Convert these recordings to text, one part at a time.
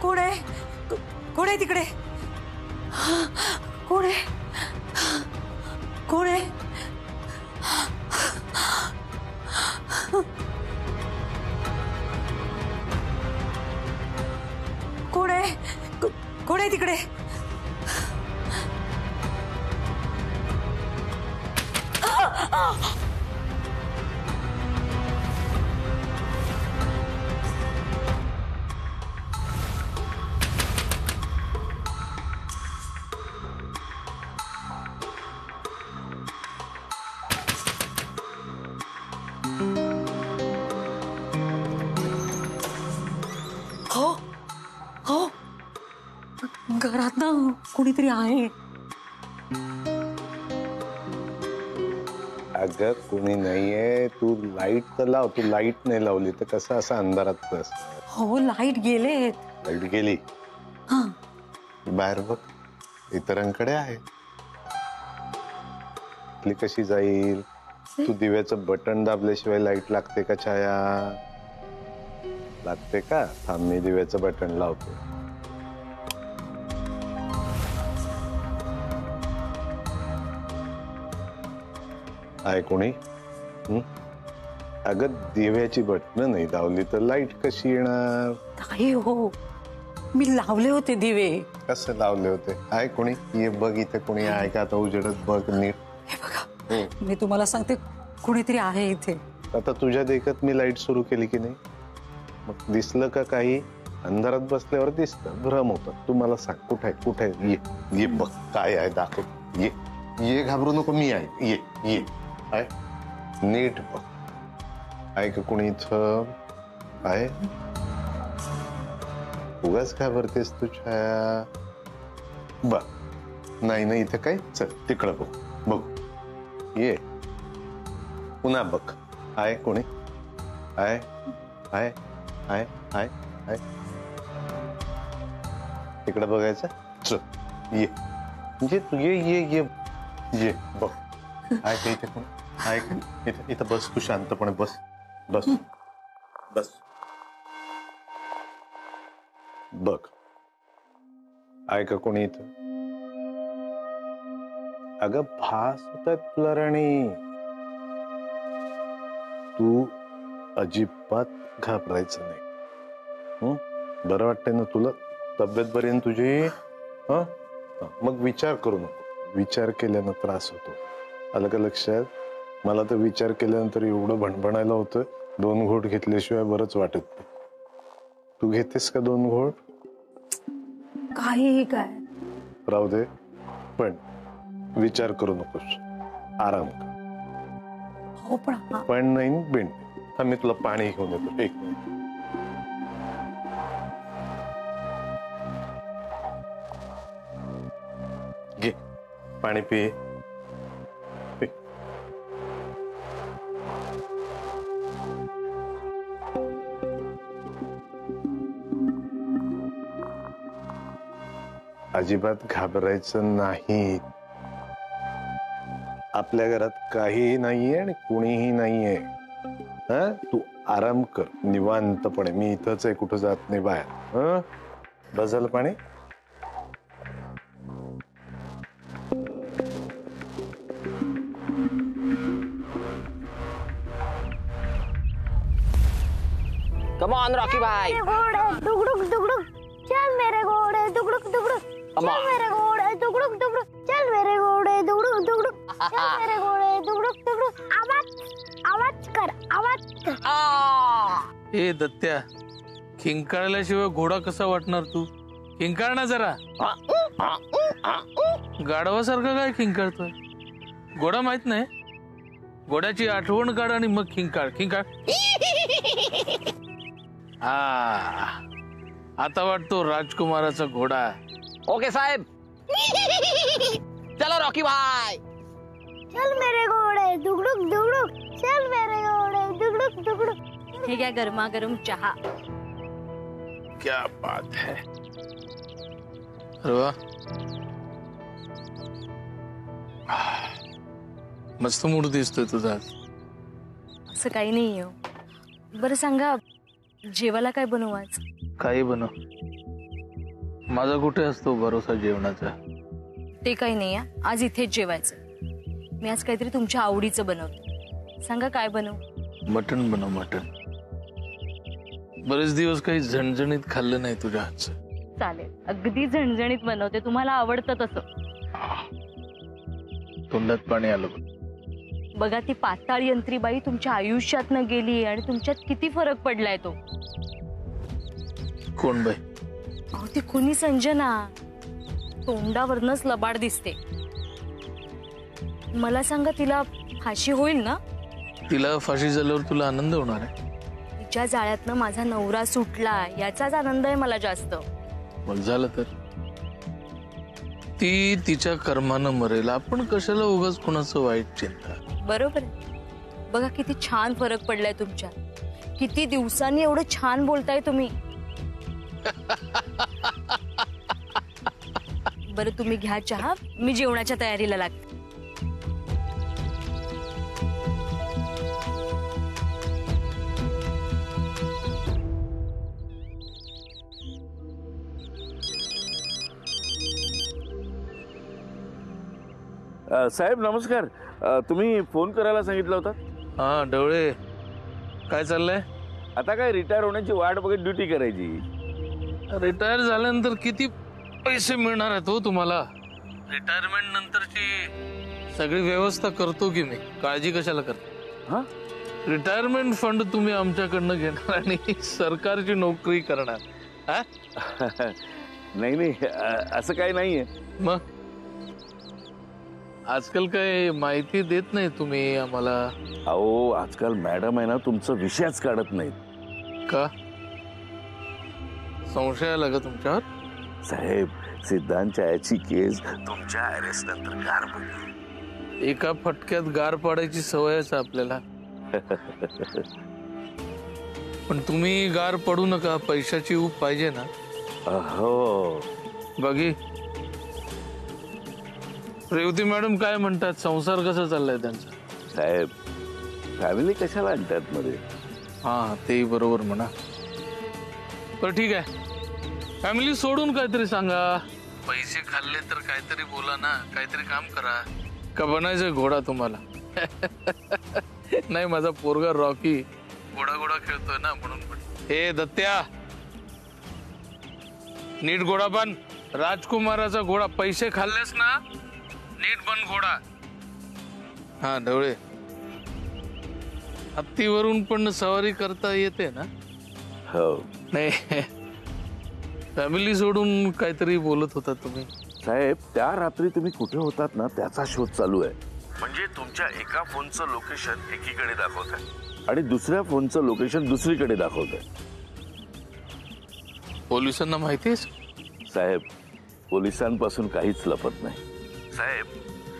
कोण आहे? कोण आहे तिकडे? कोण आहे? कोण आहे? कोण आहे? कोण आहे तिकडे? हो हो, घरात ना कोणीतरी आहे. अगं कोणी नाहीये. तू लाईट तर लाव. तू लाईट नाही लावली तर कसं असं अंधारात बस. हो लाईट गेलेत. लाईट गेली. हा बाहेर बघ, इतरांकडे आहे. ती कशी जाईल? तू दिव्याचं बटन दाबल्याशिवाय लाईट लागते का छाया? लागते का? थांब मी दिव्याचं बटन लावतो. आहे कोणी? अगं दिव्याची बटन नाही दावली तर लाईट कशी येणार? नाही हो, मी लावले होते दिवे. कसं लावले होते? आहे कोणी? ये बघ इथे कोणी आहे का? आता उजेडत बघ नीट. हे बघा, मी तुम्हाला सांगते कोणीतरी आहे इथे. आता तुझ्या देखत मी लाईट सुरू केली की नाही, मग दिसलं का काही? अंधारात बसल्यावर दिसतं, भ्रम होता. तू मला सांग कुठे आहे? कुठे आहे? ये ये बघ काय आहे दाखव. ये ये, घाबरू नको, मी आहे. ये ये आहे, नीट बघ. आहे का कोणी इथं? आहे? उगाच घाबरतेस तू छाया? बघ नाही नाही इथं काय. चल तिकडं बघ. बघ ये, पुन्हा बघ. आहे कोणी? आहे आहे आहे आहे आहे, तिकडं बघायचं. चल ये ये ये ये ये ये बघ. आहे का इथे कोण? आहे का इथं? इथं बस तू शांतपणे बस. बस बस बघ. आहे का कोणी इथं? अगं भास होतात तुला राणी. तू अजिबात घाबरायचं नाही. बरं वाटतंय ना तुला? तब्येत बरी आहे तुझी? मग विचार करू नको. विचार केल्यानं त्रास होतो. आलं का लक्षात? मला तर विचार केल्यानंतर एवढं भणभणायला होतं, 2 घोट घेतल्याशिवाय बरंच वाटत नाही. तू घेतेस का 2 घोट? काही काय राहू दे, पण विचार करू नकोस. आराम कर. हो पण नाही बिन. मी तुला पाणी घेऊन येतो. एक मिनिट. घे पाणी पी. अजिबात घाबरायचं नाही. आपल्या घरात काहीही नाहीये आणि कुणीही नाहीये. तू आराम कर निवांतपणे. मी इथंच आहे, कुठं जात नाही बाहेर. बस झालं पाणी? Come on, Rocky भाई. दुगड़ुक दुगड़ुक चल मेरे घोड़े दुगड़ुक दुगड़ुक चल मेरे घोड़े दुगड़ुक दुगड़ुक चल मेरे घोड़े दुगड़ुक दुगड़ुक चल मेरे घोड़े दुगड़ुक दुगड़ुक. आवाज आवाज कर. ए दत्त्या, खिंकाळल्याशिवाय घोडा कसा वाटणार? तू खिंकाळ ना जरा. गाढवासारखं काय खिंकाळतोय? घोडा माहित नाही? घोड्याची आठवण काढ आणि मग खिंकाळ. खिंकाळ. आता वाटतो राजकुमाराचा घोडा. ओके साहेब. चलो रॉकी भाई. चल मेरे घोड़े दुगड़ुक दुगड़ुक चल मेरे घोड़े दुगड़ुक दुगड़ुक. हे घ्या गरमागरम चहा. क्या बात है. अरे वा, मस्त मूड दिसतोय तुझा. असं काही नाही हो. बरं सांगा, जेवायला काय बनवू आज? काही बनव. माझा कुठे असतो भरोसा जेवणाचा? ते काही नाही आहे. आज इथेच जेवायचं. मी आज काहीतरी तुमच्या आवडीचं बनवते. सांगा काय बनवू? मटण बनव, मटण. बरेच दिवस काही झणझणीत खाल्लं नाही तुझ्या हातचं. चालेल, अगदी झणझणीत बनवते. तुम्हाला आवडतं तसं. तोंडात पाणी आलं बघ. बघा, ती पाताळ यंत्रीबाई तुमच्या आयुष्यातनं गेली आणि तुमच्यात किती फरक पडलाय तो. कोण बाई? अहो, ती खुनी संजना. तोंडावरनच लबाड दिसते. मला सांगा, तिला फाशी होईल ना? तिला फाशी झाल्यावर तुला आनंद होणार आहे? तिच्या जाळ्यातनं माझा नवरा सुटला याचाच आनंद आहे मला जास्त. मग झालं तर ती तिच्या कर्मानं मरेल. आपण कशाला उगाच कुणाचं वाईट चिंता. बरोबर. बघा किती छान फरक पडलाय तुमच्या. किती दिवसांनी एवढं छान बोलताय तुम्ही. बरं, तुम्ही घ्या चहा. मी जेवणाच्या तयारीला लागते. साहेब नमस्कार. तुम्ही फोन करायला सांगितलं होता. हा ढवळे, काय चाललंय? आता काय रिटायर होण्याची वाट बघत ड्युटी करायची. रिटायर झाल्यानंतर किती पैसे मिळणार आहेत हो तुम्हाला? रिटायरमेंट नंतरची सगळी व्यवस्था करतो की मी. काळजी कशाला करता? हा, रिटायरमेंट फंड तुम्ही आमच्याकडनं घेणार आणि सरकारची नोकरी करणार. हा? नाही असं काही नाहीये. मग आजकाल काय माहिती देत नाही तुम्ही आम्हाला? अहो आजकाल मॅडम आहे ना, तुमचं विषयच काढत नाहीत. का? संशय आला का तुमच्यावर? साहेब, सिद्धांतच्या याची केस तुमच्या अरेस्ट नंतर गार पडली. एका फटक्यात गार पाडायची सवयच आपल्याला. पण तुम्ही गार पडू नका. पैशाची ऊब पाहिजे ना. हो. बघी, रेवती मॅडम काय म्हणतात? संसार कसा चाललाय त्यांचा? साहेब, फॅमिली कशाला आणतात मध्ये? हा, तेही बरोबर म्हणा. तर ठीक आहे, फॅमिली सोडून काहीतरी सांगा. पैसे खाल्ले तर काहीतरी बोला ना. काहीतरी काम करा. का बनायचंय घोडा तुम्हाला? नाही, माझा पोरगा रॉकी घोडा घोडा खेळतोय ना, म्हणून. हे दत्त्या, नीट घोडा बन. राजकुमाराचा घोडा. पैसे खाल्लेस ना, नीट बन घोडा. हा ढवळे, हत्तीवरून पण सवारी करता येते ना? हो. नाही, फॅमिली सोडून काहीतरी बोलत होता तुम्ही. साहेब, त्या रात्री तुम्ही कुठे होतात ना, त्याचा शोध चालू आहे. म्हणजे तुमच्या एका फोनचं लोकेशन एकीकडे दाखवत आहे आणि दुसऱ्या फोनचं लोकेशन दुसरीकडे दाखवत आहे. पोलिसांना माहितीये? साहेब, पोलिसांपासून काहीच लपत नाही. साहेब,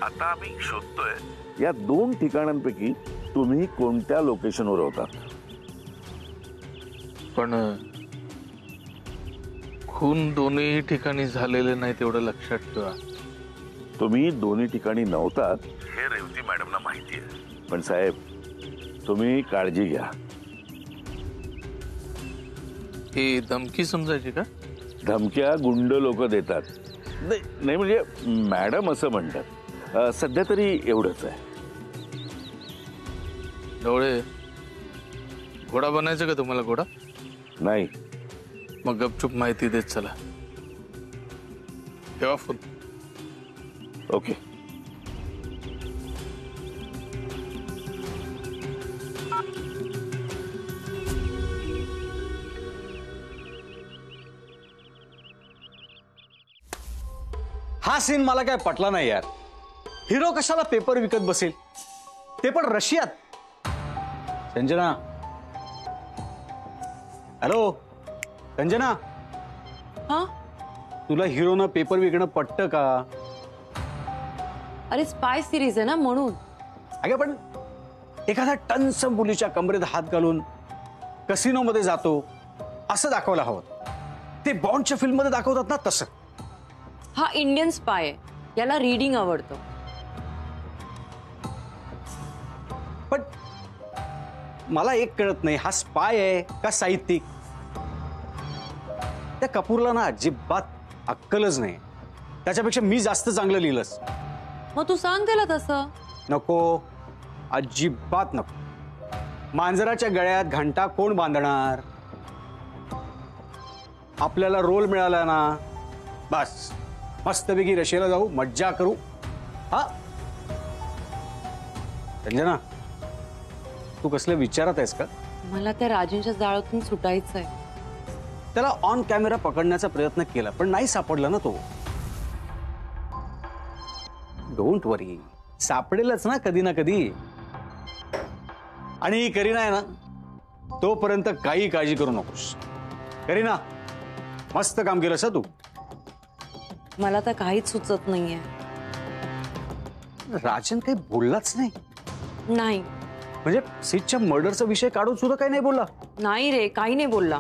आता आम्ही शोधतोय या 2 ठिकाणांपैकी तुम्ही कोणत्या लोकेशनवर होतात. पण खून दोन्ही ठिकाणी झालेले नाही, तेवढं लक्षात ठेवा. तुम्ही दोन्ही ठिकाणी नव्हतात हे रेवती मॅडमना माहिती आहे. पण साहेब, तुम्ही काळजी घ्या. ही धमकी समजायची का? धमक्या गुंड लोक देतात. नाही म्हणजे मॅडम असं म्हणतात. सध्या तरी एवढंच आहे. डोळे, घोडा बनायचं का तुम्हाला? घोडा नाही. मग गपचूप माहिती देत चला. ठेवा फोन. ओके. हा सीन मला काय पटला नाही यार. हिरो कशाला पेपर विकत बसेल, ते पण रशियात. संजना, हॅलो संजना. हा, तुला हिरोनं पेपर विकणं पटतं का? अरे स्पाय सिरीज आहे ना, म्हणून. अगं पण एखाद्या टन्स मुलीच्या कमरेत हात घालून कसिनो मध्ये जातो असं दाखवायला हवं. ते बॉन्डच्या फिल्म मध्ये दाखवतात ना तसं. हा इंडियन स्पाय आहे, याला रीडिंग आवडतं. पण मला एक कळत नाही, हा स्पाय आहे का साहित्यिक? त्या कपूरला ना अजिबात अक्कलच नाही. त्याच्यापेक्षा मी जास्त चांगलं लिहिलंस. मग तू सांग त्याला तसं. नको, अजिबात नको. मांजराच्या गळ्यात घंटा कोण बांधणार? आपल्याला रोल मिळाला ना, बस मस्तपैकी रशियाला जाऊ, मज्जा करू. हा रंजना, तू कसल्या विचारात आहेस का? मला त्या राजूंच्या जाळ्यातून सुटायचंय. त्याला ऑन कॅमेरा पकडण्याचा प्रयत्न केला पण नाही सापडला ना तो. डोंट वरी, सापडेलच ना कधी ना कधी. आणि करीना आहे ना, तोपर्यंत काही काळजी करू नकोस. करीना, मस्त काम केलंस तू. मला तर काहीच सुचत नाहीये. राजन काही बोललाच नाही नाही म्हणजे सीटच्या मर्डरचा विषय काढून सुद्धा काही नाही बोलला. नाही रे, काही नाही बोलला.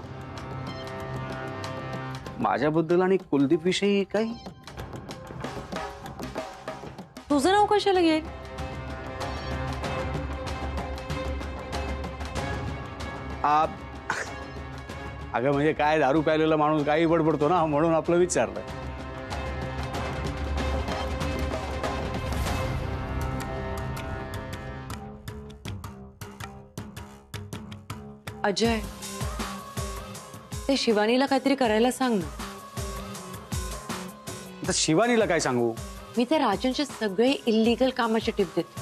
माझ्याबद्दल आणि कुलदीप विषयी काही? तुझं नाव कशाला घेईल? अगं म्हणजे काय, दारू प्यायलेला माणूस काही बडबडतो ना, म्हणून आपलं विचारलं. अजय, ते शिवानीला काहीतरी करायला सांग ना. आता शिवानीला काय सांगू? मी त्या राजनचे सगळे इल्लीगल कामाचे टिप देते,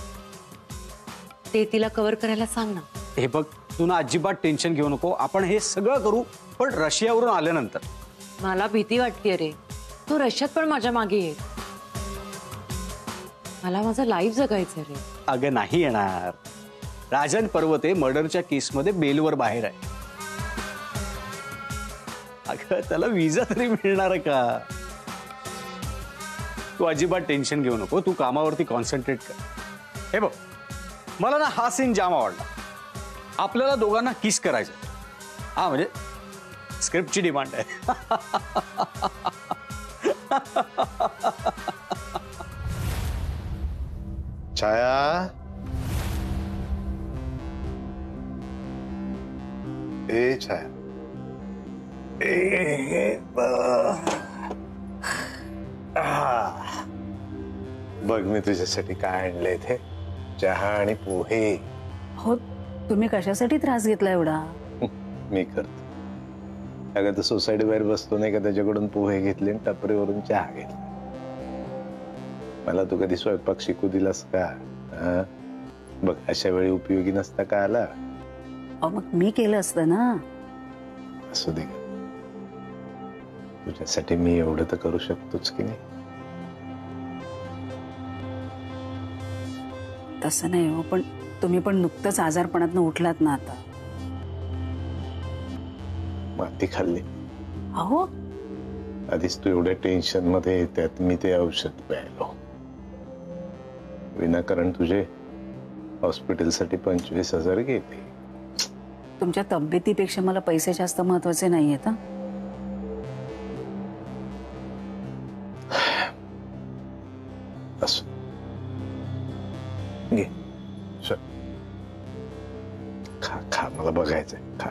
ते तिला कव्हर करायला सांग ना. हे बघ, तू ना अजिबात टेन्शन घेऊ नको. आपण हे सगळं करू, पण रशियावरून आल्यानंतर. मला भीती वाटते रे. तू रशियात पण माझ्या मागे ये. मला माझं लाईफ जगायचं रे. अगं नाही येणार. राजन पर्वते मर्डरच्या केसमध्ये बेलवर बाहेर आहे. अगं त्याला विजा तरी मिळणार का? तू अजिबात टेन्शन घेऊ नको. तू कामावरती कॉन्सन्ट्रेट कर. हे बघ, मला ना हा सीन जाम आवडला. आपल्याला दोघांना किस करायचं. हा म्हणजे स्क्रिप्टची डिमांड आहे. छाया, ए छाया, बघ मी तुझ्यासाठी काय आणलंय ते. चहा आणि पोहे. हो, तुम्ही कशासाठी त्रास घेतला एवढा? मी करतो. अगं तर सोसायटी बाहेर बसतो नाही का, त्याच्याकडून पोहे घेतले आणि टपरीवरून चहा घेतला. मला तू कधी स्वयंपाक शिकू दिलास का? बघ, अशा वेळी उपयोगी नसता का आला? मग मी केलं असतं ना. असू दे, तुझ्यासाठी मी एवढं तर करू शकतोच की नाही. तसं नाही हो, पण तुम्ही पण नुकतंच आजारपणातनं उठलात ना आता. माती खाल्ली. अहो, आधीच तू एवढ्या टेन्शन मध्ये, त्यात मी ते औषध प्यायलो. विनाकारण तुझे हॉस्पिटलसाठी 25,000 गेले. तुमच्या तब्येतीपेक्षा मला पैसे जास्त महत्वाचे नाहीयेत. असू घे, खा खा, मला बघायचंय. खा.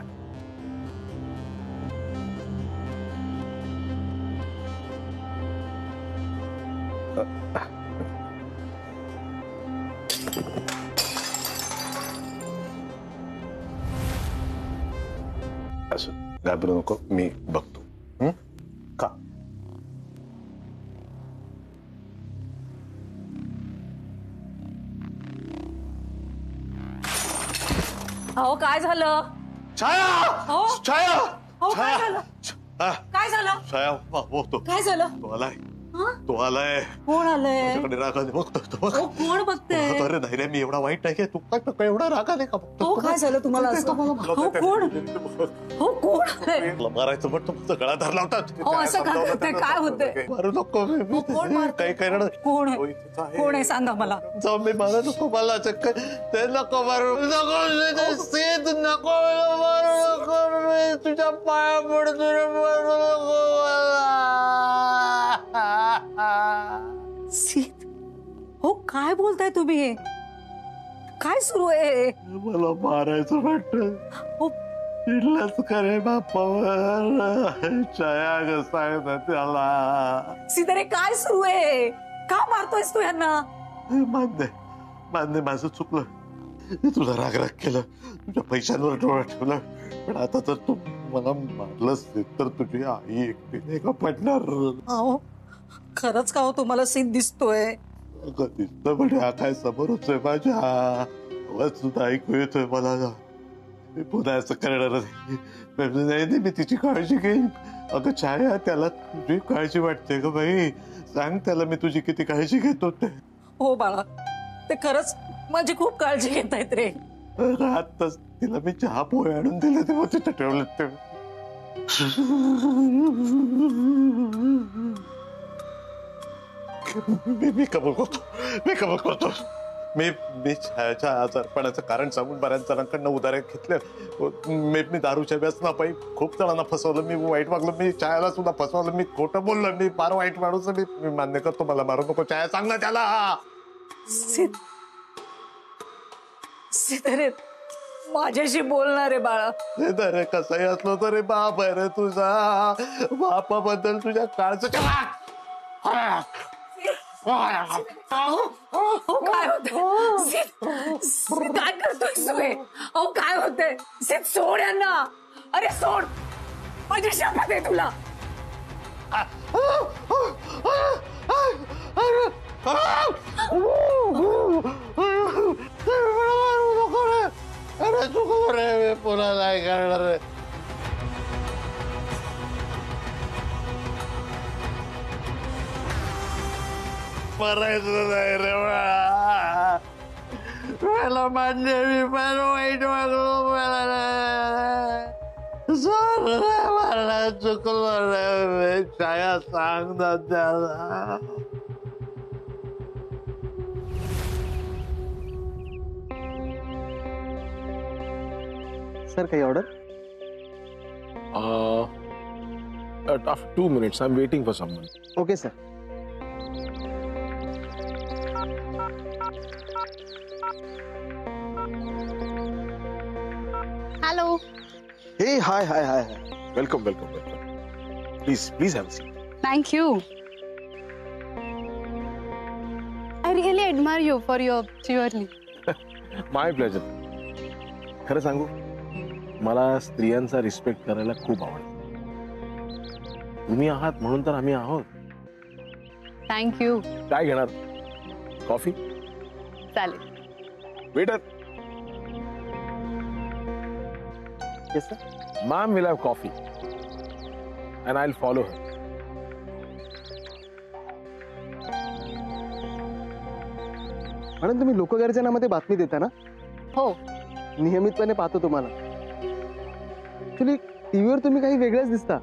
असू, घाबरू नको, मी बघतो. का अहो, काय झालं? छाया, हो? छाया, हो, काय झालं? हा, काय झालं? छाया, हो तो, काय झालं? तो आलाय. तो आलाय. कोण आलंय? माझ्याकडे रागाने बघतो. हो, कोण बघतंय? अरे नाही रे, मी एवढा वाईट नाही आहे. तू काय एवढा रागाने का बघतो? हो, काय झालं तुम्हाला असं? हो, कोण? हो, कोण आलंय? मला मारायचं म्हणतो, तुझा गळा धरला होता. हो, असं का करताय? काय होतंय? मारू नको. हो, कोण मारतंय? काही रड. कोण आहे? कोण आहे सांगा मला. जाऊन मी मारा नको मला. चक्कर ते नको मारू. नको सेत नको मारू. नको, मी तुझ्या पाया पडतो रे. मारू नको मला. सीत, हो काय बोलताय तुम्ही? हे काय सुरू आहे? मला मारायचं वाटत. हो, चिडलाच खरे बापावर छाया ग सांगता त्याला सीतारे काय सुरू आहे? का मारतोयस तू यांना? मान्य मान्य माझं चुकलं. मी तुला राग केलं, तुझ्या पैशांवर डोळा ठेवला. पण आता जर तू मला मारलंस तर तुझी आई एकटीने का पडणार? अहो खरंच का हो तुम्हाला सीन दिसतोय? अगं दिसतं म्हणजे हा काय समोरच आहे माझ्या. आवाज सुद्धा ऐकू येतोय मला. मी पुन्हा असं करणार नाही. मी तिची काळजी घेईन. अगं छाया, त्याला तुझी काळजी वाटते ग बाई. सांग त्याला मी तुझी किती काळजी घेतो ते. हो बाळा, ते खरंच माझी खूप काळजी घेत आहेत रे. आताच तिला मी चहा पोहे आणून दिले तेव्हा तिथे ठेवले ते. मी कबूल करतो. मी छायाच्या आजारपणाचं कारण सांगून बऱ्याच जणांकडनं उधारे घेतले. मी दारूच्या व्यसनापायी खूप जणांना फसवलं. मी वाईट वागलो. मी छायाला सुद्धा फसवलं. मी खोटं बोललो. मी फार वाईट माणूस. मी मान्य करतो. मला मारू नको. छाया सांग ना त्याला. सीतारे माझ्याशी बोलणार आहे बाळा. अरे कसाही असलो तरी बाप आहे रे तुझा. बापाबद्दल तुझ्या काळचं काय होतंय? काय करतोय तू? अहो काय होतंय? सीत सोड यांना. अरे सोड, माझी शपथ आहे तुला. अरे चुकलो रे. पुन्हा नाही करणार. मरायचं नाही रे मला. मान्य मी फार वाईट वागलो. मला चुकलो रे. छाया सांग ना त्याला. सर काही order? After 2 minutes, I'm waiting for someone. Okay sir. Hello. हे हाय हाय हाय. Welcome. Please have a seat. Thank you. I really admire you for your cheerly. My pleasure. खरं सांगू, मला स्त्रियांचा रिस्पेक्ट करायला खूप आवडतं. तुम्ही आहात म्हणून तर आम्ही आहोत. Thank you. काय घेणार? कॉफी? चालेल. Waiter. Yes sir. Ma'am will have coffee and I'll follow her. म्हणून तुम्ही लोकगर्जनामध्ये बातमी देता ना? हो. नियमितपणे पाहतो तुम्हाला. ऍक्च्युली टीव्हीवर तुम्ही काही वेगळेच दिसता.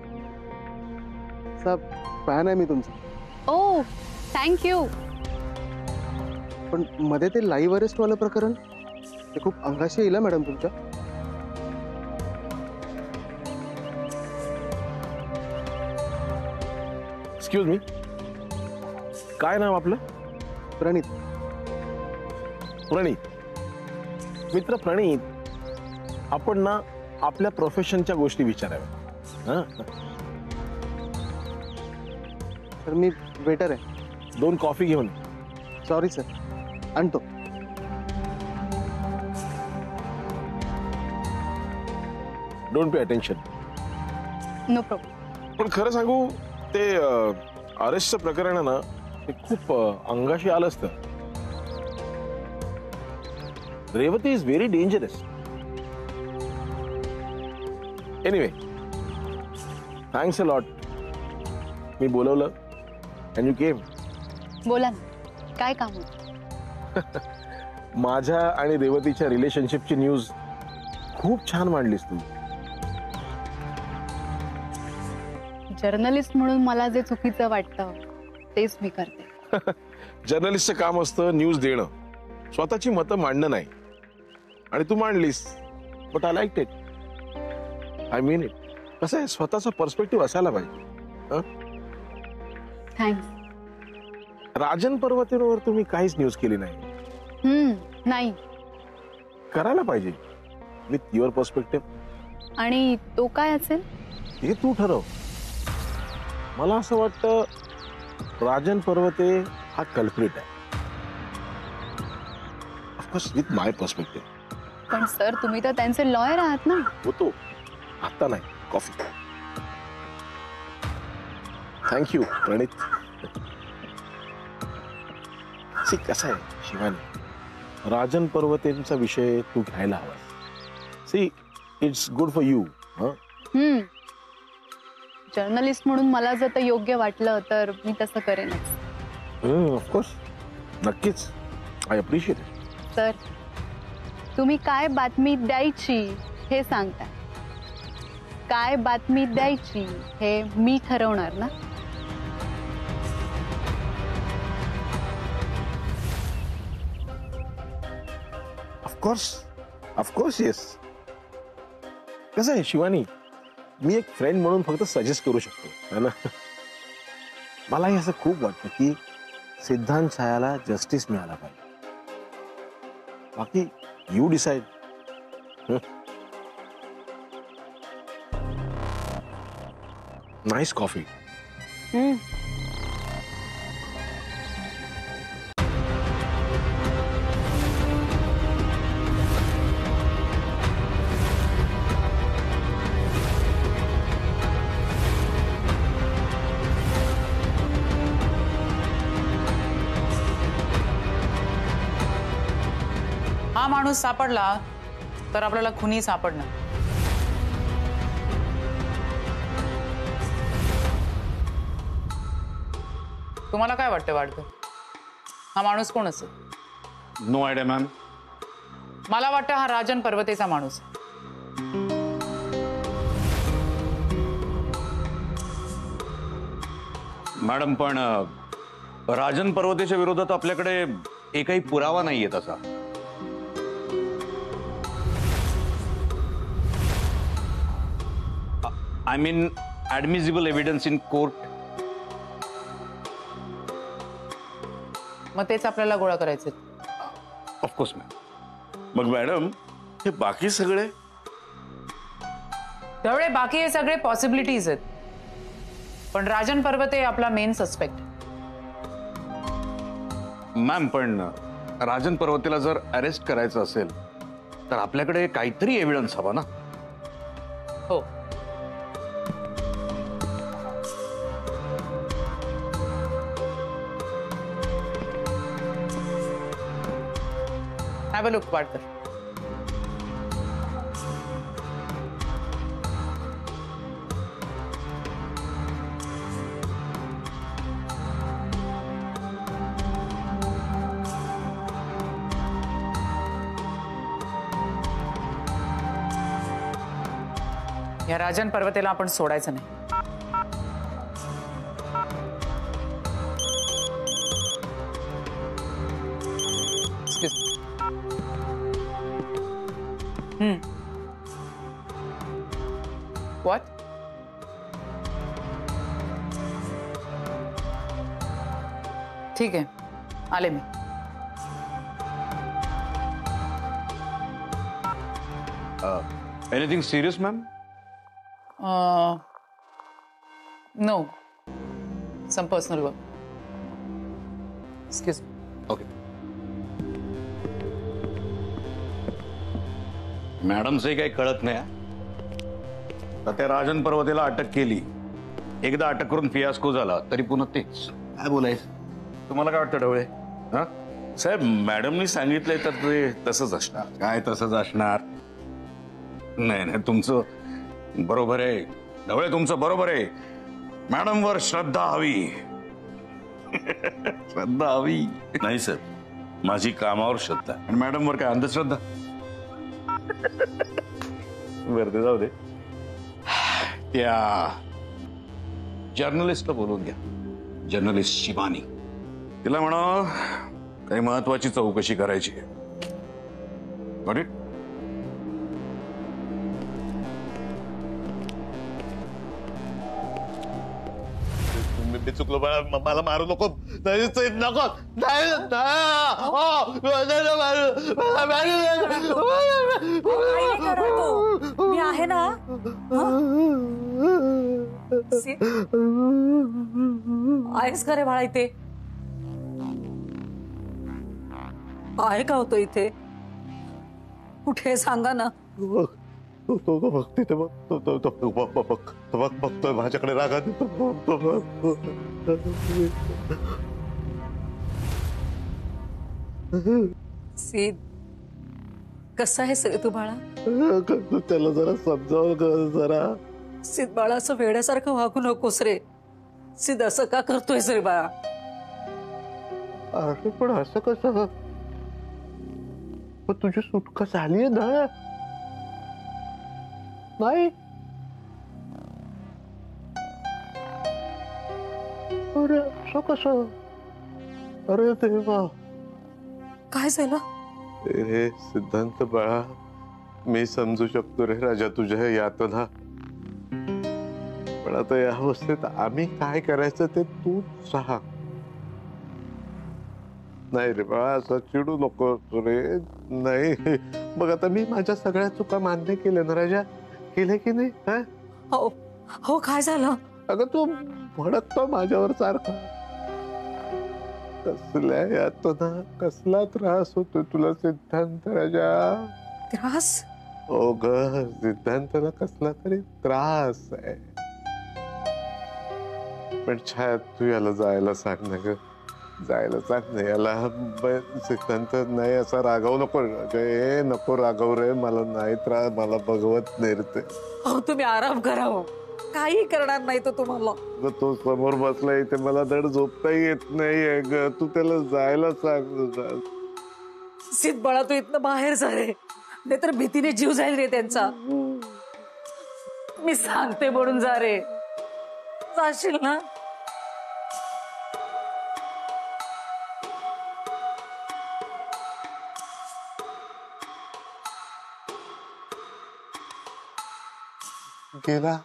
फॅन आहे मी तुमचा. ओ थँक यू. पण मध्ये ते लाईव्ह अरेस्ट वालं प्रकरण ते खूप अंगाशी येईल मॅडम तुमच्या. एक्सक्यूज मी, काय नाव आपलं? प्रणित. प्रणित. मित्र प्रणित, आपण ना आपल्या प्रोफेशनच्या गोष्टी विचाराव्या. सर मी वेटर आहे. 2 कॉफी घेऊन. सॉरी सर, आणतो. Don't pay attention. No problem. पण खरं सांगू, ते अरेस्टचं प्रकरण आहे ना, ते खूप अंगाशी आलं असतं. Revati is very dangerous. Anyway, thanks a lot. मी बोलवलं अँड यू केम. बोला ना, काय काम होतं? माझ्या आणि रेवतीच्या रिलेशनशिपची न्यूज खूप छान मांडलीस तू. जर्नलिस्ट म्हणून मला जे चुकीचं वाटतं तेच मी करते. जर्नलिस्टचं काम असतं न्यूज देणं, स्वतःची मतं मांडणं नाही. आणि तू मांडलीस, but I like it. I mean it. कसं आहे, स्वतःचा पर्स्पेक्टिव्ह असायला पाहिजे. थँक्स. राजन पर्वतीवर तुम्ही काहीच न्यूज केली नाही. नाही. करायला पाहिजे विथ युअर पर्स्पेक्टिव्ह. आणि तो काय असेल? हे तू ठरव. मला असं वाटतं राजन पर्वते हा कल्प्रिट आहे. Of course with my perspective. पण सर तुम्ही तर त्यांचे लॉयर आहात ना. होतो. आता नाही. कॉफी. थँक्यू प्रणित. सी कसं आहे शिवानी, राजन पर्वतेंचा विषय तू घ्यायला हवा. See it's good for you. Journalist म्हणून मला जर ते योग्य वाटलं तर मी तसं करेनच. ऑफकोर्स, नक्कीच. I appreciate it. सर तुम्ही काय बातमी द्यायची हे सांगता. काय बातमी द्यायची हे मी ठरवणार ना. Of course yes. कसं आहे शिवानी, मी एक फ्रेंड म्हणून फक्त सजेस्ट करू शकतो है ना. मलाही असं खूप वाटतं की सिद्धांत छायाला जस्टिस मिळाला पाहिजे. बाकी यू डिसाइड. Nice coffee. हा माणूस सापडला तर आपल्याला खुनी सापडणार. तुम्हाला काय वाटतं वाटतं हा माणूस कोण असेल? No idea ma'am. मला वाटतं हा राजन पर्वतेचा माणूस. मॅडम पण राजन पर्वतेच्या विरोधात आपल्याकडे एकही पुरावा नाहीये तसा. I mean admissible evidence in court. मग तेच आपल्याला गोळा करायचे. Of course ma'am. मग मॅडम हे बाकी सगळे त्यावेळे बाकी हे सगळे पॉसिबिलिटीज आहेत. पण राजन पर्वते आपला मेन सस्पेक्ट. मॅम पण राजन पर्वतेला जर अरेस्ट करायचं असेल तर आपल्याकडे काहीतरी एव्हिडन्स हवा ना. हो. Have a look partner. या राजन पर्वतेला आपण सोडायचं नाही. What? ठीक आहे, आले मी. Anything serious ma'am? No. Some personal work. Excuse me. Okay. मॅडमचे काही कळत नाही. तर त्या राजन पर्वतेला अटक केली. एकदा अटक करून फियास्को झाला तरी पुन्हा तेच. काय बोलायचं? तुम्हाला काय वाटतं ढवळे? हा साहेब, मॅडमनी सांगितलंय तर ते तसंच असणार. काय तसंच असणार? नाही नाही, तुमचं बरोबर आहे ढवळे, तुमचं बरोबर आहे. मॅडमवर श्रद्धा हवी. श्रद्धा हवी. नाही सर, माझी कामावर श्रद्धा. आणि मॅडमवर काय अंधश्रद्धा? बरं ते जाऊ दे. त्या जर्नलिस्टला बोलवून घ्या. जर्नलिस्ट शिवानी. तिला म्हणा काही महत्वाची चौकशी करायची आहे. Got it? मी चुकलो बाळा, मला मारू नको. नाही ते नको. नाही, नाही. हो, नाही मारू. मला मारू. मी आहे ना. आहेस का रे बाळा इथे? आहे का होतो इथे? कुठे सांगा ना. तो बघते ते बघतोय माझ्याकडे रागात. सीद कसा आहेस रे तू बाळा? त्याला जरा समजाव जरा. सीद बाळा, असं वेड्यासारखं वागू नकोस रे. सीद असं का करतोयस रे बाळा? अरे पण असं कसं? पण तुझी सुटका झालीये ना? नाही. अरे असं कसं? अरे देवा. काय झालं? रे सिद्धांत बाळा, मी समजू शकतो रे राजा तुझ्या यातना, पण आता या अवस्थेत आम्ही काय करायचं ते तू सांग. नाही रे बाळा, असं चिडू नको रे. नाही, मग आता मी माझ्या सगळ्या चुका मान्य केल्या ना राजा, केले की नाही? हो हो, काय झालं? अगं तू भडकतो माझ्यावर सारखा. कसल्या यातना, कसला त्रास होतो तुला सिद्धांत राजा? त्रास? हो ग, सिद्धांताला कसला तरी त्रास आहे. पण छाया, तू याला जायला सांग ना ग, जायला सांग ना याला. सिद्धांत नाही असा रागवू नको रे. नको रागव रे, मला नाही त्रास, मला बघवत नाही रे ते. हो, तुम्ही आराम करा हो. काही करणार नाही तो तुम्हाला. तो समोर बसलाय इथे, मला धड झोपताही येत नाहीये ग. तू त्याला जायला सांग. सीत बाळा, तू इथनं बाहेर जा रे, नाहीतर भीतीने जीव जाईल रे त्यांचा. मी सांगते म्हणून जा रे. जाशील ना? गेला.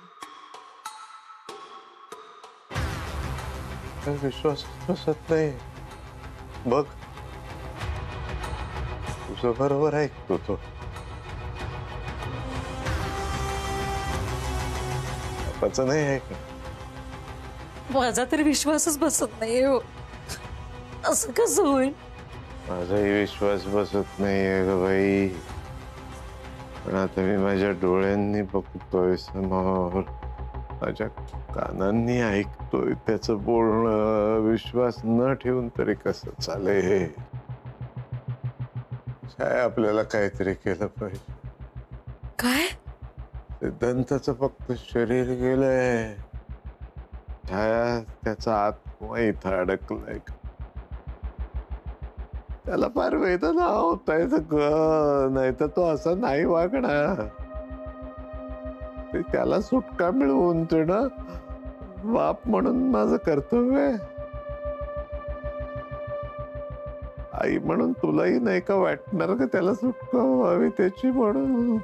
विश्वास बसत नाही. बघ, तुझं बरोबर ऐकतो तो. बापाचं नाही आहे का? माझा तरी विश्वासच बसत नाहीये हो. असं कसं होईल? माझाही विश्वास बसत नाहीये ग बाई, पण आता मी माझ्या डोळ्यांनी बघतोय समोर, माझ्या कानांनी ऐकतोय त्याचं बोलणं. विश्वास न ठेवून तरी कसं चालेल? काय आपल्याला काहीतरी केलं पाहिजे. काय? सिद्धांताचं फक्त शरीर गेलंय, छाया त्याचा आत्मा इथं अडकलाय. त्याला फार वेदना होत आहेत ग, नाही तर तो असा नाही वागणार. ते त्याला सुटका मिळवून देणं बाप म्हणून माझं कर्तव्य आहे. आई म्हणून तुलाही नाही का वाटणार का त्याला सुटका व्हावी त्याची? म्हणून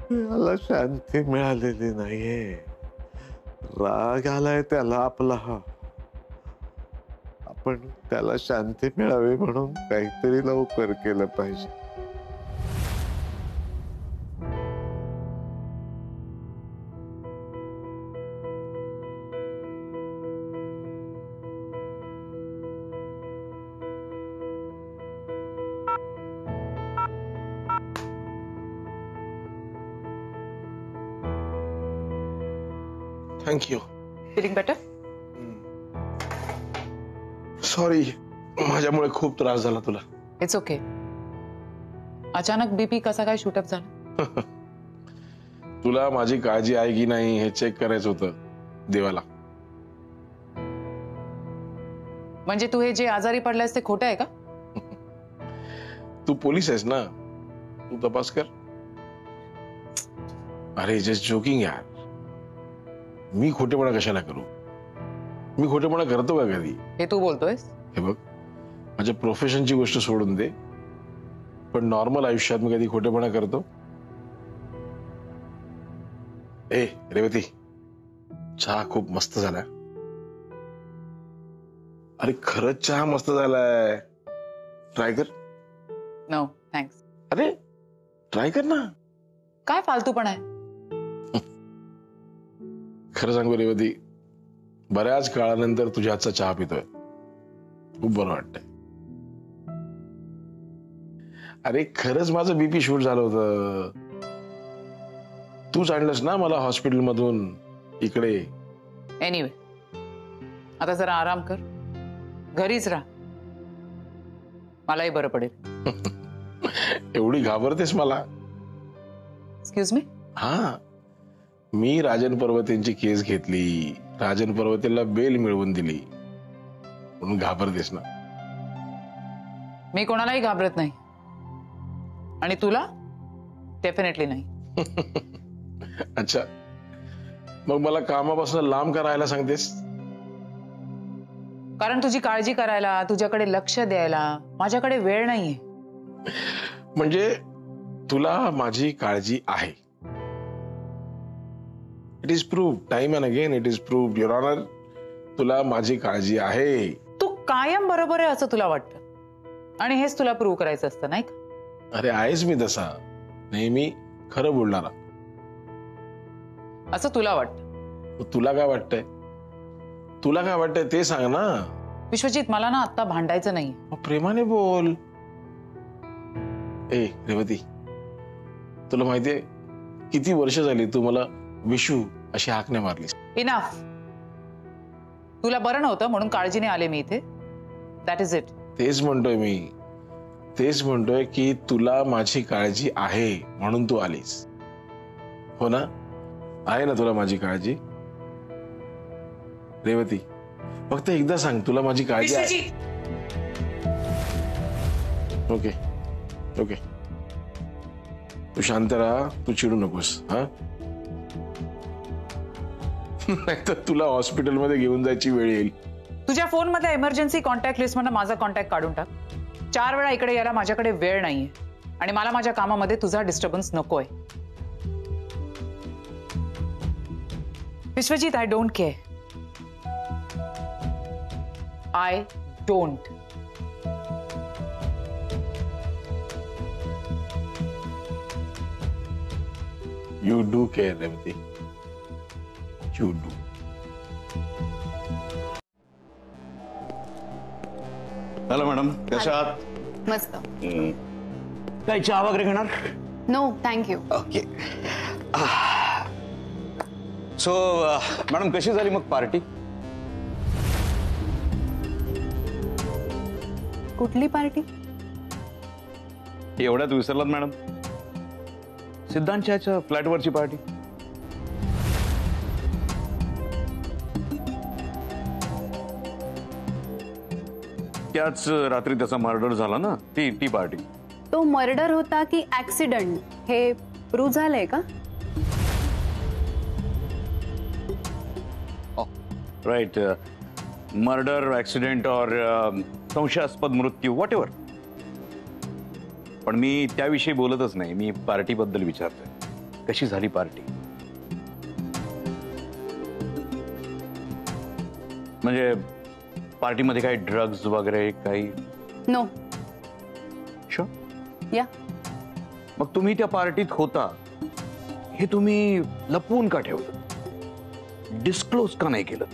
त्याला शांती मिळालेली नाहीये, राग आलाय त्याला आपला. आपण त्याला शांती मिळावी म्हणून काहीतरी लवकर केलं पाहिजे. थँक्यू. Feeling better? सॉरी, माझ्यामुळे खूप त्रास झाला तुला. It's okay. अचानक बीपी कसा काय शूटअप झाला? तुला माझी काळजी आहे की नाही हे चेक करायचं होतं देवाला. म्हणजे तू हे जे आजारी पडलायस ते खोटं आहे का? तू पोलीस आहेस ना, तू तपास कर. अरे जस्ट जोकिंग यार, मी खोटेपणा कशाला करू? मी खोटेपणा करतो का कधी? हे तू बोलतोयस? हे बघ, माझ्या प्रोफेशनची गोष्ट सोडून दे, पण नॉर्मल आयुष्यात मी कधी खोटेपणा करतो? ए रेवती, चहा खूप मस्त झालाय. अरे खरंच चहा मस्त झालाय. ट्राय कर. No thanks. अरे ट्राय कर ना. काय फालतूपण आहे. खरं सांगू रेवती, बऱ्याच काळानंतर तुझ्या हातचा चहा पितोय. खूप बरं वाटतंय. अरे खरंच माझं बीपी शूट झालं होतं. तूच आणलंस ना मला हॉस्पिटल मधून इकडे. एनिवे, आता जरा आराम कर, घरीच राहा, मलाही बरं पडेल. एवढी घाबरतेस मला? Excuse me. हा, मी राजन पर्वतेंची केस घेतली, राजन पर्वतेला बेल मिळवून दिली, म्हणून घाबरतेस ना? मी कोणालाही घाबरत नाही, आणि तुला डेफिनेटली नाही. अच्छा, मग मला कामापासून लांब करायला सांगतेस? कारण तुझी काळजी करायला, तुझ्याकडे लक्ष द्यायला माझ्याकडे वेळ नाहीये. म्हणजे तुला माझी काळजी आहे. It is proved time and again. It is proved your honour. तुला माझी काळजी आहे. तू कायम बरोबर आहे असं तुला वाटतं, आणि हेच तुला प्रूव्ह करायचं असतं, नाही का? अरे आहेच मी तसा, नेहमी खरं बोलणारा. असं तुला वाटतं. तुला काय वाटतंय? तुला काय वाटतंय ते सांग ना. विश्वजित, मला ना आता भांडायचं नाही. प्रेमाने बोल. ए रेवती, तुला माहितीये किती वर्ष झाली तू मला विशू अशी हाक नाही मारलीस. इनफ. तुला बरं नव्हतं म्हणून काळजीने आले मी इथे. That is it. तेच म्हणतोय मी. तेच म्हणतोय की तुला माझी काळजी आहे म्हणून तू आलीस. हो ना? आहे ना तुला माझी काळजी? रेवती, फक्त एकदा सांग, तुला माझी काळजी आहे? ओके ओके, तू शांत राहा, तू चिडू नकोस. हा, नाहीतर तुला हॉस्पिटलमध्ये घेऊन जायची वेळ येईल. तुझ्या फोन मध्ये इमर्जन्सी कॉन्टॅक्ट लिस्ट मधून माझा कॉन्टॅक्ट काढून टाक. 4 वेळा इकडे यायला माझ्याकडे वेळ नाहीये, आणि मला माझ्या कामामध्ये तुझा डिस्टर्बन्स नकोय. Vishwajit, I don't care. I don't. You do care Revati. You do. Hello madam, कशा आहात? मस्त. काही चहा वगैरे घेणार? No thank you. Okay. So madam, कशी झाली मग पार्टी? कुठली पार्टी? एवढ्यात विसरलात मॅडम? सिद्धांतच्या फ्लॅटवरची पार्टी. त्याच रात्री त्याचा मर्डर झाला ना, ती पार्टी. तो मर्डर होता की ऍक्सिडेंट हे प्रूव्ह झालंय का? राईट. मर्डर, ऍक्सिडेंट और संशयास्पद मृत्यू, व्हॉट एव्हर. पण मी त्याविषयी बोलतच नाही, मी पार्टी बद्दल विचारतोय. कशी झाली पार्टी? म्हणजे पार्टीमध्ये काही ड्रग्ज वगैरे काही? नो. शुअर? या. मग तुम्ही त्या पार्टीत होता हे तुम्ही लपवून का ठेवलं? डिस्क्लोज का नाही केलं?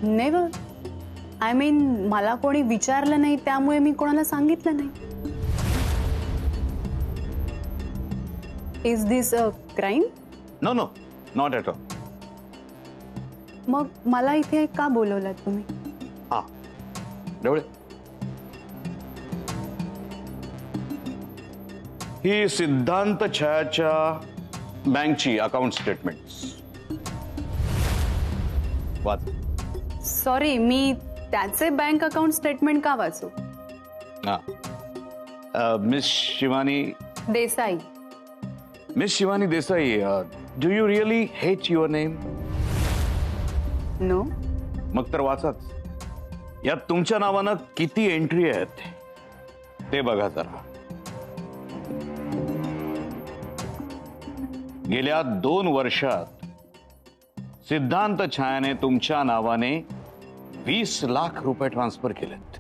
नेव्हर. आय मीन, मला कोणी विचारलं नाही त्यामुळे मी कोणाला सांगितलं नाही. Is this a crime? No no, not at all. मग मला इथे का बोलवलं तुम्ही? हा, डवळे. ही सिद्धांत छायाच्या बँकची अकाउंट स्टेटमेंट्स वाच. सॉरी, मी त्याचे बँक अकाउंट स्टेटमेंट का वाचू? हा, miss Shivani Desai. Miss Shivani Desai, do you really hate your name? No. मग तर वाचाच. यात तुमच्या नावानं किती एंट्री आहेत ते बघा जरा. गेल्या 2 वर्षात सिद्धांत छायाने तुमच्या नावाने 20 लाख रुपये ट्रान्सफर केलेत.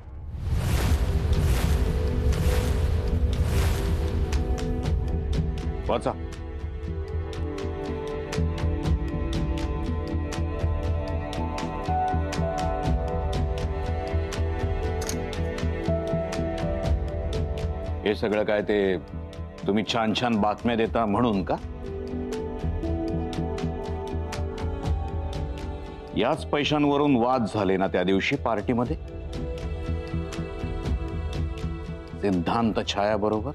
वाचा. हे सगळं काय ते तुम्ही छान छान बातम्या देता म्हणून का? याच पैशांवरून वाद झाले ना त्या दिवशी पार्टीमध्ये सिद्धांत छाया बरोबर.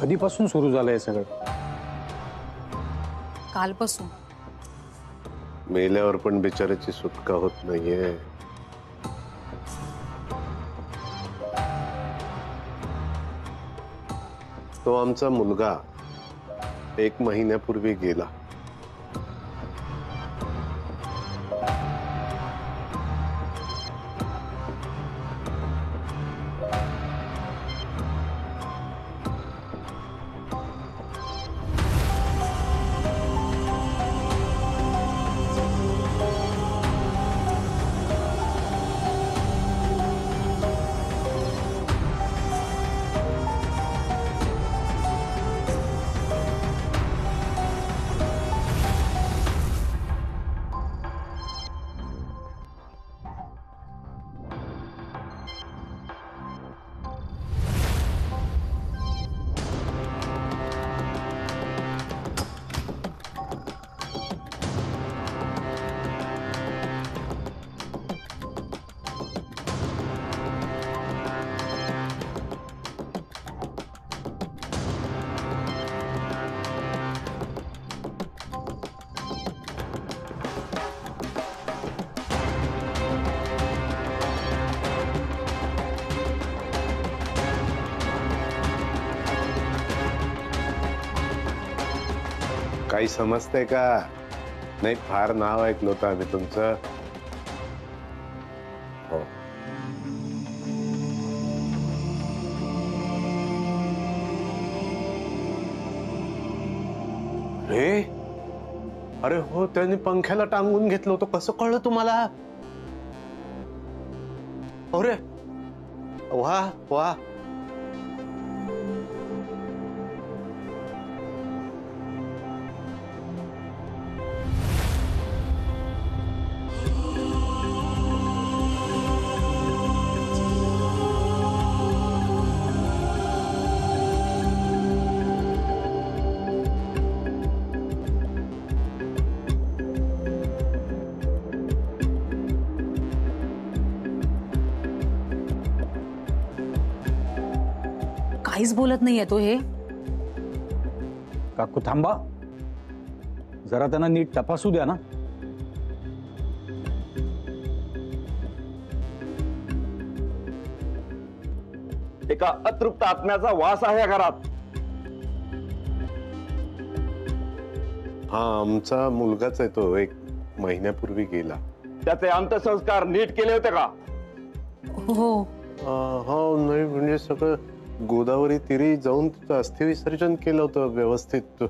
कधीपासून सुरू झालं हे सगळं? कालपासून. मेल्यावर पण बिचाराची सुटका होत नाहीये. तो आमचा मुलगा 1 महिन्यापूर्वी गेला. काही समजतंय का? नाही, फार नाव ऐकलं होतं आम्ही तुमचं. हो. रे, अरे हो, त्यांनी पंख्याला टांगून घेतलं होतं. कसं कळलं तुम्हाला? अरे वा वा. काहीच बोलत नाहीये तो हे. काकू थांबा जरा, त्यांना नीट तपासू द्या ना. एका अतृप्त आत्म्याचा वास आहे या घरात. हा आमचा मुलगाच आहे तो. 1 महिन्यापूर्वी गेला. त्याचे अंत्यसंस्कार नीट केले होते का? हो. हो, नाही म्हणजे सगळं गोदावरी तीरी जाऊन तिचं अस्थि विसर्जन केलं होतं व्यवस्थित.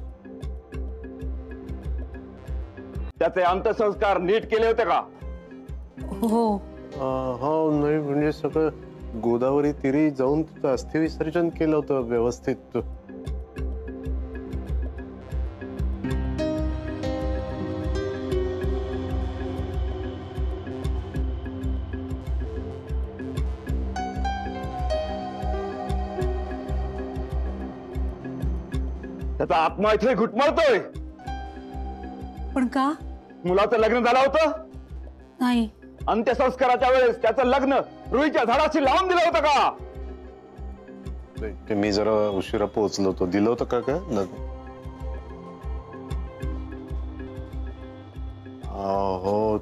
त्याचे अंत्यसंस्कार नीट केले होते का? हो. हो, नाही म्हणजे सगळं गोदावरी तीरी जाऊन तिचं अस्थि विसर्जन केलं होतं व्यवस्थित. त्याचा आत्मा इथे घुटमळतोय. पण का? मुलाचं लग्न झालं होतं? नाही. अंत्यसंस्काराच्या वेळेस त्याचं लग्न रुईच्या झाडाशी लावून दिलं होतं का? ते मी जरा उशिरा पोहोचलो होतो. दिलं होतं का हो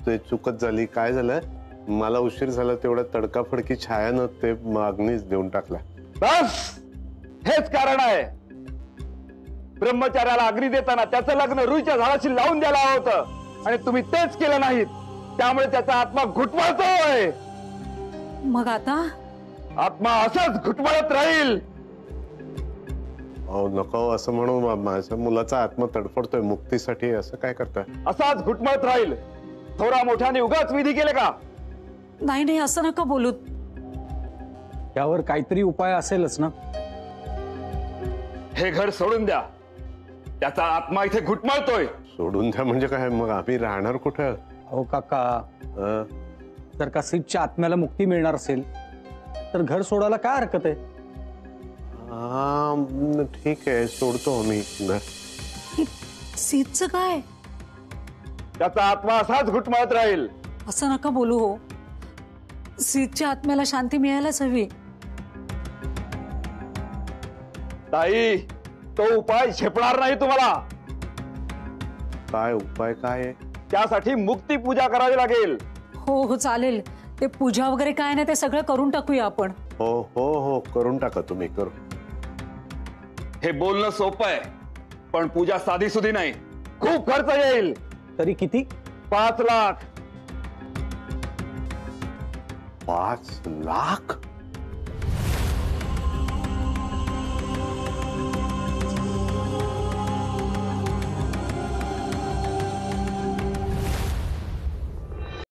ते चुकत झाली. काय झालं, मला उशीर झाला तेवढ्या तडकाफडकी छायानं ते मागणीच देऊन टाकला. बस हेच कारण आहे. ब्रह्मचार्याला अग्नी देताना त्याचं लग्न रुईच्या झाडाशी लावून द्यायला हवं होतं आणि तुम्ही तेच केलं नाहीत. त्यामुळे त्याचा आत्मा घुटमळतोय. मग आता आत्मा असाच घुटमळत राहील. अहो नको असं म्हणू, माझ्या मुलाचा आत्मा तडफडतोय मुक्तीसाठी. असं काय करताय? असाच घुटमळत राहील. थोरा मोठ्याने उगाच विधी केले का? नाही नाही असं नका बोलू. यावर काहीतरी उपाय असेलच ना. हे घर सोडून द्या. त्याचा आत्मा इथे घुटमळतोय. सोडून द्या म्हणजे काय? मग आम्ही राहणार कुठं? हो काका, जर का सीटच्या आत्म्याला मुक्ती मिळणार असेल तर घर सोडायला काय हरकत आहे? ठीक आहे, सोडतो मी घर. सीटचं काय? त्याचा आत्मा असाच घुटमळत राहील. असं नका बोलू हो. सीटच्या आत्म्याला शांती मिळायलाच हवी. ताई, तो उपाय झेपणार नाही तुम्हाला. काय उपाय काय आहे? त्यासाठी मुक्ती पूजा करावी लागेल. हो हो चालेल. ते पूजा वगैरे काय नाही, ते सगळं करून टाकूया आपण. हो हो हो करून टाका तुम्ही. करू. हे बोलणं सोपं आहे, पण पूजा साधी सुधी नाही. खूप खर्च येईल. तरी किती? 5 लाख. 5 लाख?